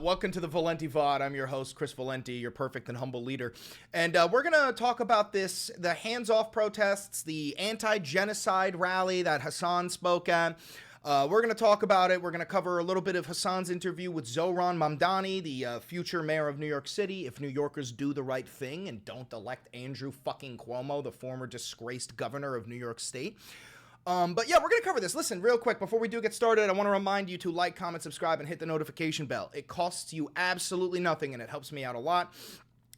Welcome to the Valenti Vod. I'm your host, Chris Valenti, your perfect and humble leader. And we're going to talk about the hands-off protests, the anti-genocide rally that Hassan spoke at. We're going to talk about it. We're going to cover a little bit of Hassan's interview with Zohran Mandani, the future mayor of New York City, if New Yorkers do the right thing and don't elect Andrew fucking Cuomo, the former disgraced governor of New York State. But yeah, we're going to cover this. Listen, real quick, before we do get started, I want to remind you to like, comment, subscribe, and hit the notification bell. It costs you absolutely nothing, and it helps me out a lot.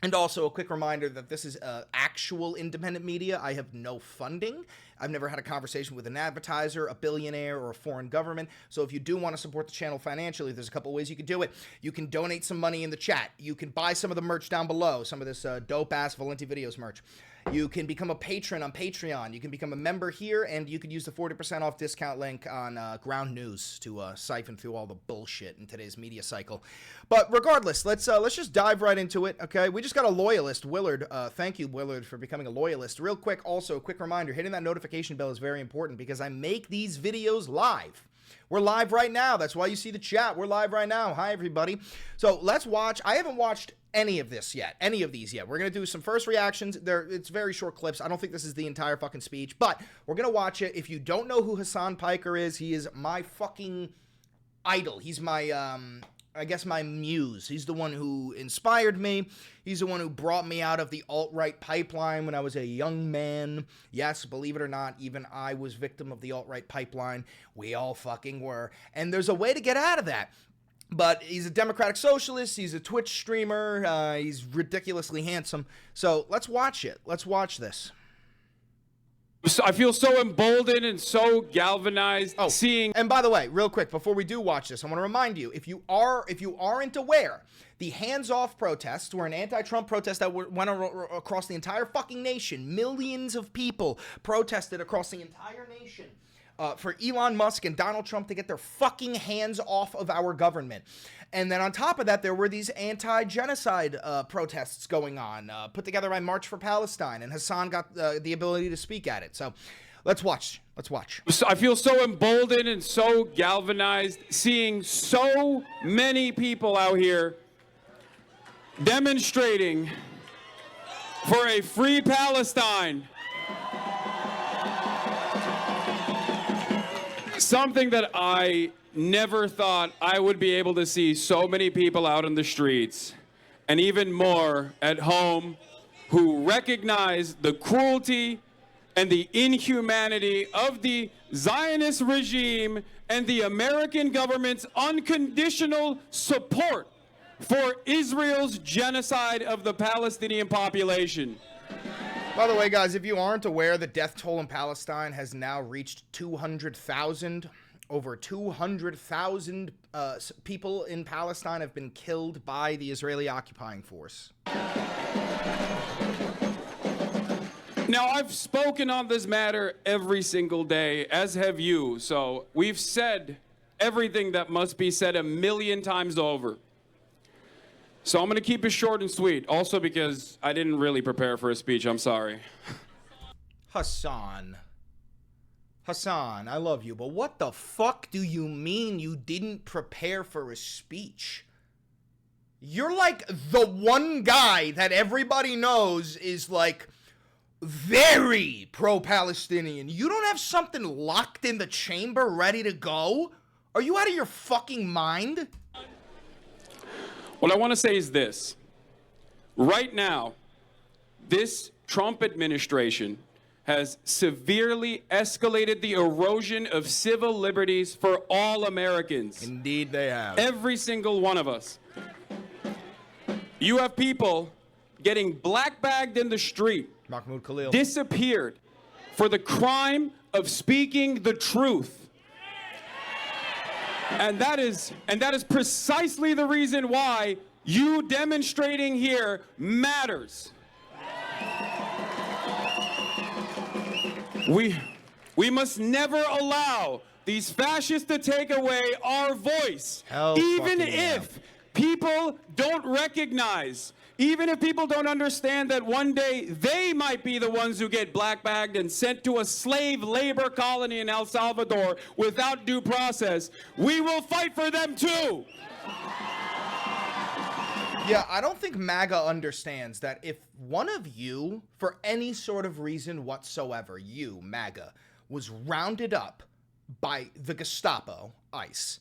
And also a quick reminder that this is actual independent media. I have no funding. I've never had a conversation with an advertiser, a billionaire, or a foreign government. So if you do want to support the channel financially, there's a couple ways you can do it. You can donate some money in the chat. You can buy some of the merch down below, some of this dope-ass Valenti Videos merch. You can become a patron on Patreon. You can become a member here, and you can use the 40% off discount link on Ground News to siphon through all the bullshit in today's media cycle. But regardless, let's just dive right into it, okay? We just got a loyalist, Willard. Thank you, Willard, for becoming a loyalist. Real quick, also, a quick reminder, hitting that notification bell is very important because I make these videos live. We're live right now. That's why you see the chat. We're live right now. Hi, everybody. So let's watch. I haven't watched any of these yet. We're going to do some first reactions. It's very short clips. I don't think this is the entire fucking speech, but we're going to watch it. If you don't know who Hasan Piker is, he is my fucking idol. He's my, I guess my muse. He's the one who inspired me. He's the one who brought me out of the alt-right pipeline when I was a young man. Yes, believe it or not, even I was victim of the alt-right pipeline. We all fucking were. And there's a way to get out of that. But he's a democratic socialist, he's a Twitch streamer, he's ridiculously handsome. So let's watch it. Let's watch this. I feel so emboldened and so galvanized seeing. And by the way, real quick, before we do watch this, I want to remind you, if you aren't aware, the hands-off protests were an anti-Trump protest that went across the entire fucking nation. Millions of people protested across the entire nation. For Elon Musk and Donald Trump to get their fucking hands off of our government. And then on top of that, there were these anti-genocide protests going on, put together by March for Palestine, and Hassan got the ability to speak at it. So let's watch. I feel so emboldened and so galvanized seeing so many people out here demonstrating for a free Palestine. Something that I never thought I would be able to see so many people out in the streets, and even more at home, who recognize the cruelty and the inhumanity of the Zionist regime and the American government's unconditional support for Israel's genocide of the Palestinian population. By the way, guys, if you aren't aware, the death toll in Palestine has now reached 200,000. Over 200,000 people in Palestine have been killed by the Israeli occupying force. Now, I've spoken on this matter every single day, as have you. So we've said everything that must be said a million times over. So I'm going to keep it short and sweet. Also because I didn't really prepare for a speech. I'm sorry. Hassan, I love you, but what the fuck do you mean you didn't prepare for a speech? You're like the one guy that everybody knows is like very pro-Palestinian. You don't have something locked in the chamber ready to go? Are you out of your fucking mind? What I want to say is this. Right now, this Trump administration has severely escalated the erosion of civil liberties for all Americans. Indeed they have. Every single one of us. You have people getting black-bagged in the street, Mahmoud Khalil, disappeared for the crime of speaking the truth. And that is precisely the reason why you demonstrating here matters. We must never allow these fascists to take away our voice. Even if people don't recognize, even if people don't understand that one day they might be the ones who get black-bagged and sent to a slave labor colony in El Salvador without due process, we will fight for them too. Yeah, I don't think MAGA understands that if one of you, for any sort of reason whatsoever, you, MAGA, was rounded up by the Gestapo, ICE,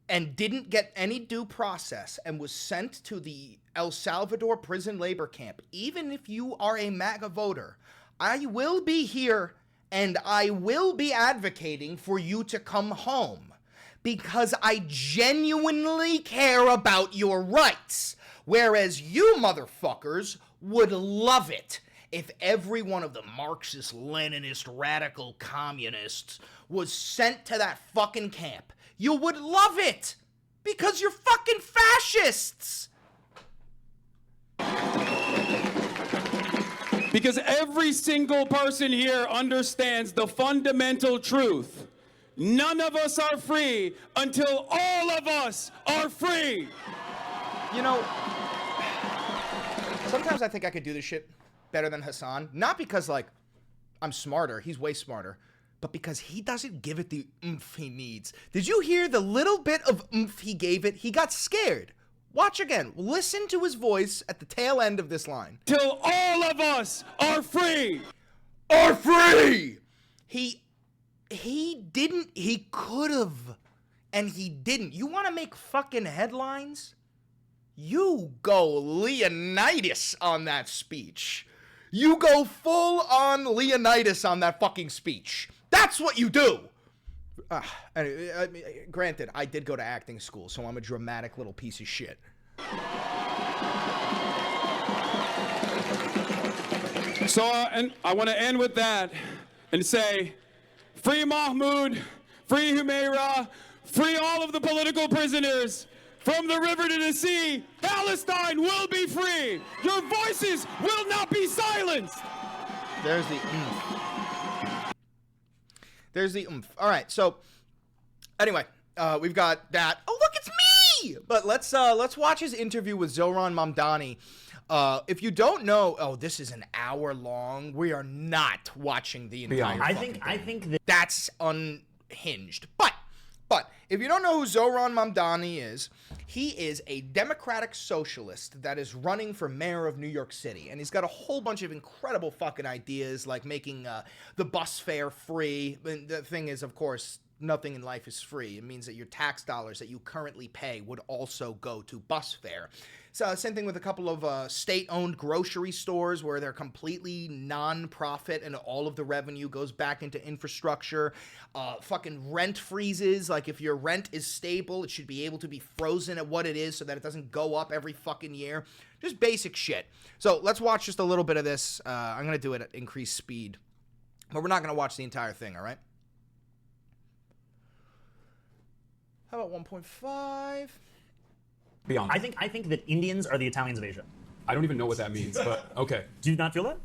and didn't get any due process and was sent to the El Salvador prison labor camp, even if you are a MAGA voter, I will be here and I will be advocating for you to come home because I genuinely care about your rights. Whereas you motherfuckers would love it if every one of the Marxist, Leninist, radical communists was sent to that fucking camp. You would love it because you're fucking fascists. Because every single person here understands the fundamental truth. None of us are free until all of us are free. You know, sometimes I think I could do this shit better than Hassan. Not because, like, I'm smarter. He's way smarter. But because he doesn't give it the oomph he needs. Did you hear the little bit of oomph he gave it? He got scared. Watch again. Listen to his voice at the tail end of this line. Till all of us are free. Are free! He could have. And he didn't. You want to make fucking headlines? You go Leonidas on that speech. You go full on Leonidas on that fucking speech. That's what you do. Granted, I did go to acting school, so I'm a dramatic little piece of shit. So, and I want to end with that and say, free Mahmoud, free Humaira, free all of the political prisoners. From the river to the sea, Palestine will be free. Your voices will not be silenced. There's the oomph. There's the oomph. All right, so anyway, we've got that. Oh, look, it's me! But let's watch his interview with Zohran Mandani. If you don't know, oh, this is an hour long. We are not watching the entire. I think that's unhinged. But if you don't know who Zohran Mandani is, he is a democratic socialist that is running for mayor of New York City. And he's got a whole bunch of incredible fucking ideas, like making the bus fare free. And the thing is, of course, nothing in life is free. It means that your tax dollars that you currently pay would also go to bus fare. So same thing with a couple of state-owned grocery stores where they're completely non-profit and all of the revenue goes back into infrastructure. Fucking rent freezes. Like if your rent is stable, it should be able to be frozen at what it is so that it doesn't go up every fucking year. Just basic shit. So let's watch just a little bit of this. I'm going to do it at increased speed. But we're not going to watch the entire thing, all right? How about 1.5? Beyond. I think that Indians are the Italians of Asia. I don't even know what that means, but okay. Do you not feel that?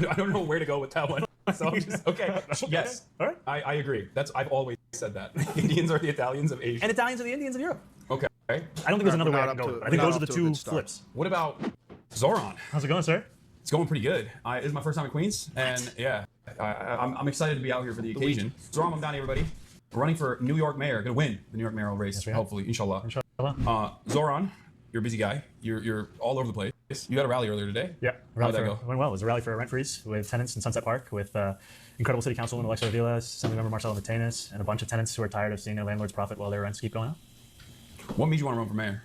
I don't know where to go with that one. So I'm just, okay. Yes. All right. I agree. I've always said that. Indians are the Italians of Asia. And Italians are the Indians of Europe. Okay. I don't think there's another way I can go with it. I think those are the two flips. What about Zohran? How's it going, sir? It's going pretty good. This is my first time in Queens, and yeah, I'm excited to be out here for the occasion. Zohran Mandani, everybody. We're running for New York mayor. Gonna win the New York mayoral race, hopefully, inshallah. Zohran, you're a busy guy. You're all over the place. You had a rally earlier today. Yeah, how'd that go? Went well. It was a rally for a rent freeze with tenants in Sunset Park, with incredible city councilman Alexa Avila, Assemblymember Marcelo Matenas, and a bunch of tenants who are tired of seeing their landlords profit while their rents keep going up. What made you want to run for mayor?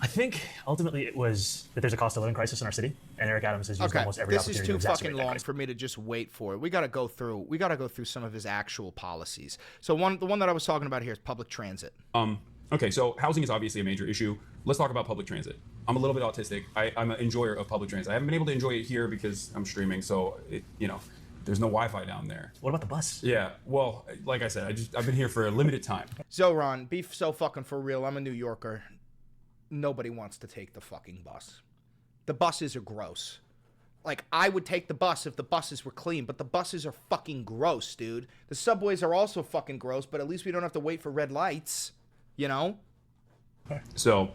I think ultimately it was that there's a cost of living crisis in our city, and Eric Adams has used almost every opportunity to exacerbate that. This is too fucking long for me to just wait for it. We gotta go through some of his actual policies. So the one that I was talking about here is public transit. Okay, so housing is obviously a major issue. Let's talk about public transit. I'm a little bit autistic. I'm an enjoyer of public transit. I haven't been able to enjoy it here because I'm streaming, so there's no Wi-Fi down there. What about the bus? Yeah, well, like I said, I've been here for a limited time. Zohran, be so fucking for real. I'm a New Yorker. Nobody wants to take the fucking bus. The buses are gross. Like, I would take the bus if the buses were clean, but the buses are fucking gross, dude. The subways are also fucking gross, but at least we don't have to wait for red lights, you know? So,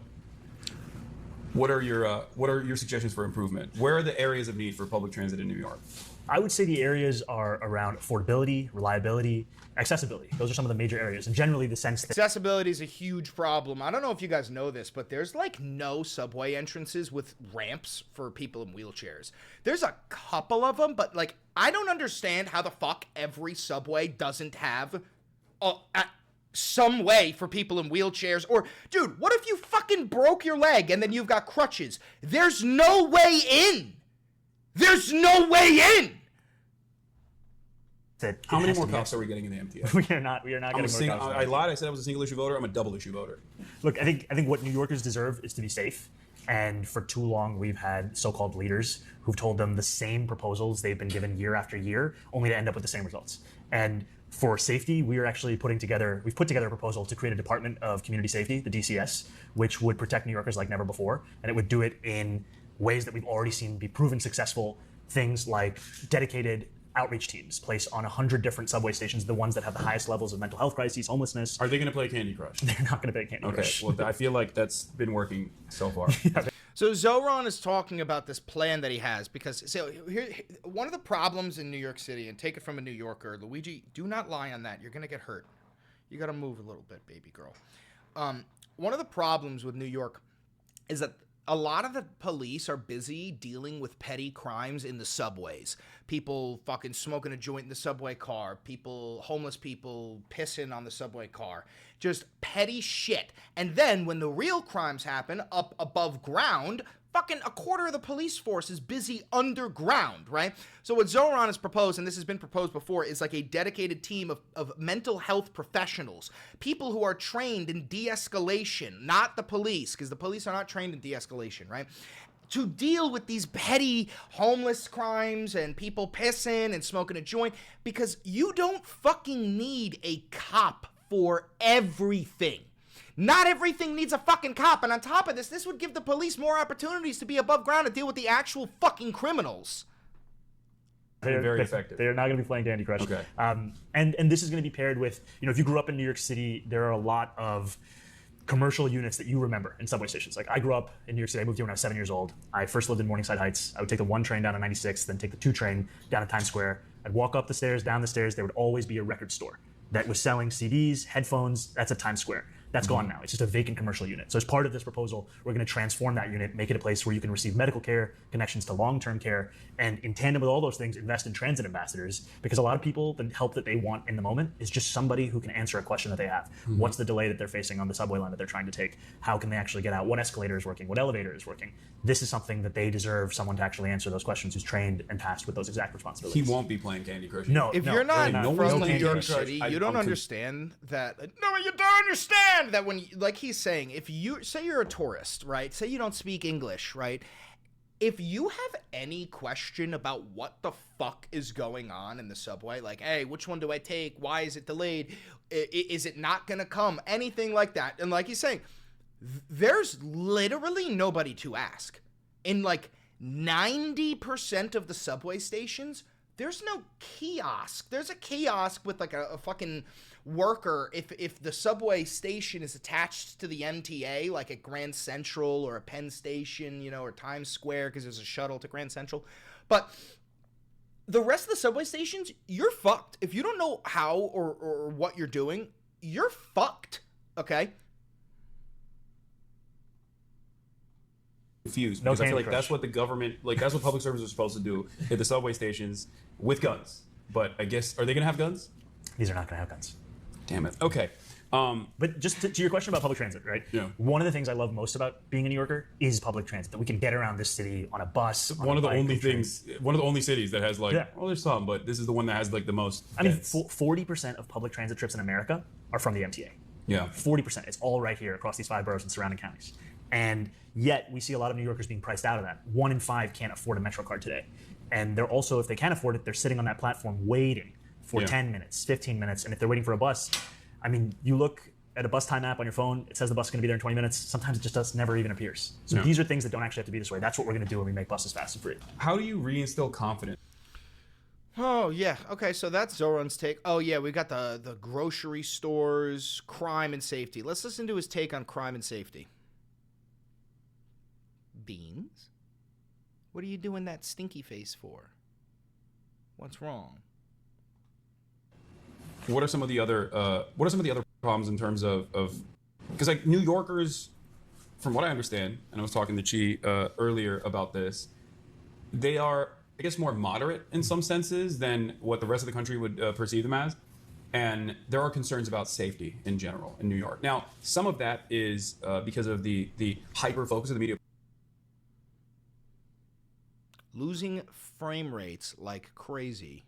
What are your suggestions for improvement? Where are the areas of need for public transit in New York? I would say the areas are around affordability, reliability, accessibility. Those are some of the major areas. And generally the sense that Accessibility is a huge problem. I don't know if you guys know this, but there's like no subway entrances with ramps for people in wheelchairs. There's a couple of them, but like I don't understand how the fuck every subway doesn't have some way for people in wheelchairs. Or, dude, what if you fucking broke your leg and then you've got crutches? There's no way in. There's no way in. How many more cops are we getting in the MTA? We are not getting more cops. I lied. I said I was a single issue voter. I'm a double issue voter. Look, I think what New Yorkers deserve is to be safe. And for too long, we've had so-called leaders who've told them the same proposals they've been given year after year, only to end up with the same results. And for safety, we've put together a proposal to create a Department of Community Safety, the DCS, which would protect New Yorkers like never before. And it would do it in ways that we've already seen be proven successful. Things like dedicated outreach teams placed on 100 different subway stations, the ones that have the highest levels of mental health crises, homelessness. Are they going to play Candy Crush? They're not going to play Candy Crush. Okay, well, I feel like that's been working so far. So Zohran is talking about this plan that he has because here one of the problems in New York City, and take it from a New Yorker, Luigi, do not lie on that. You're going to get hurt. You got to move a little bit, baby girl. One of the problems with New York is that a lot of the police are busy dealing with petty crimes in the subways. People fucking smoking a joint in the subway car. Homeless people pissing on the subway car. Just petty shit. And then when the real crimes happen up above ground, fucking a quarter of the police force is busy underground, right? So what Zohran has proposed, and this has been proposed before, is like a dedicated team of mental health professionals, people who are trained in de-escalation, not the police, because the police are not trained in de-escalation, right? To deal with these petty homeless crimes and people pissing and smoking a joint, because you don't fucking need a cop for everything. Not everything needs a fucking cop, and on top of this would give the police more opportunities to be above ground to deal with the actual fucking criminals. They're very effective. They're not going to be playing Candy Crush. Okay. And this is going to be paired with, if you grew up in New York City, there are a lot of commercial units that you remember in subway stations. Like I grew up in New York City. I moved here when I was 7 years old. I first lived in Morningside Heights. I would take the 1 train down to 96, then take the 2 train down to Times Square. I'd walk up the stairs, down the stairs. There would always be a record store that was selling CDs, headphones. That's at Times Square. That's gone now. It's just a vacant commercial unit. So as part of this proposal, we're going to transform that unit, make it a place where you can receive medical care, connections to long-term care, and in tandem with all those things, invest in transit ambassadors, because a lot of people, the help that they want in the moment is just somebody who can answer a question that they have. What's the delay that they're facing on the subway line that they're trying to take? How can they actually get out? What escalator is working? What elevator is working? This is something that they deserve someone to actually answer those questions who's trained and tasked with those exact responsibilities. He won't be playing Candy Crush. No, If you're not no from New Candy York Crush. City, you don't understand that. No, you don't understand that when, like he's saying, if you say you're a tourist, right? Say you don't speak English, right? If you have any question about what the fuck is going on in the subway, like, hey, which one do I take? Why is it delayed? Is it not gonna come? Anything like that. And like he's saying, there's literally nobody to ask. In like 90% of the subway stations, there's no kiosk. There's a kiosk with like a fucking worker if the subway station is attached to the MTA, like at Grand Central or a Penn Station, or Times Square, because there's a shuttle to Grand Central. But the rest of the subway stations, you're fucked. If you don't know how or what you're doing, you're fucked, okay? Confused because I feel like that's what the government, that's what public servants are supposed to do at the subway stations with guns. But I guess, are they going to have guns? These are not going to have guns. Damn it. Okay. But just to your question about public transit, right? Yeah. One of the things I love most about being a New Yorker is public transit, that we can get around this city on a bus. One of the only cities that has well, there's some, but this is the one that has the most. I mean, 40% of public transit trips in America are from the MTA. Yeah. 40%. It's all right here across these 5 boroughs and surrounding counties. And yet we see a lot of New Yorkers being priced out of that. 1 in 5 can't afford a Metro card today. And they're also, if they can afford it, they're sitting on that platform waiting for 10 minutes, 15 minutes. And if they're waiting for a bus, I mean, you look at a bus time app on your phone, it says the bus is going to be there in 20 minutes. Sometimes it just never even appears. So these are things that don't actually have to be this way. That's what we're going to do when we make buses fast and free. How do you reinstill confidence? Oh, yeah. Okay, so that's Zohran's take. Oh, yeah, we got the grocery stores, crime and safety. Let's listen to his take on crime and safety. Beans? What are you doing that stinky face for? What's wrong? What are some of the other problems in terms of because like New Yorkers, from what I understand, and I was talking to Chi earlier about this, they are, I guess, more moderate in some senses than what the rest of the country would perceive them as. And there are concerns about safety in general in New York. Now, some of that is because of the hyper focus of the media. Losing frame rates like crazy.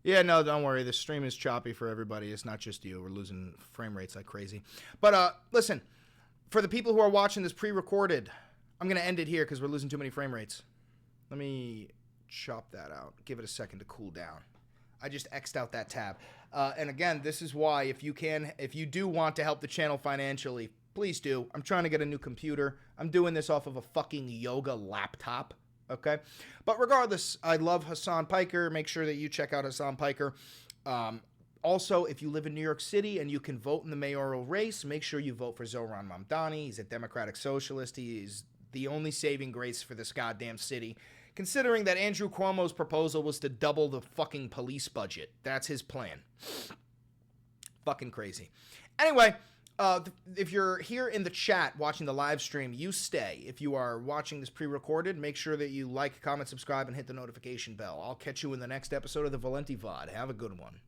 Yeah, no, don't worry. The stream is choppy for everybody. It's not just you. We're losing frame rates like crazy. But listen, for the people who are watching this pre-recorded, I'm going to end it here because we're losing too many frame rates. Let me chop that out. Give it a second to cool down. I just X'd out that tab. And again, this is why if you do want to help the channel financially, please do. I'm trying to get a new computer. I'm doing this off of a fucking yoga laptop. Okay? But regardless, I love Hasan Piker. Make sure that you check out Hasan Piker. Also, if you live in New York City and you can vote in the mayoral race, make sure you vote for Zohran Mandani. He's a Democratic Socialist. He is the only saving grace for this goddamn city. Considering that Andrew Cuomo's proposal was to double the fucking police budget. That's his plan. Fucking crazy. Anyway, if you're here in the chat watching the live stream, you stay. If you are watching this pre-recorded, make sure that you like, comment, subscribe, and hit the notification bell. I'll catch you in the next episode of the Valenti Vod. Have a good one.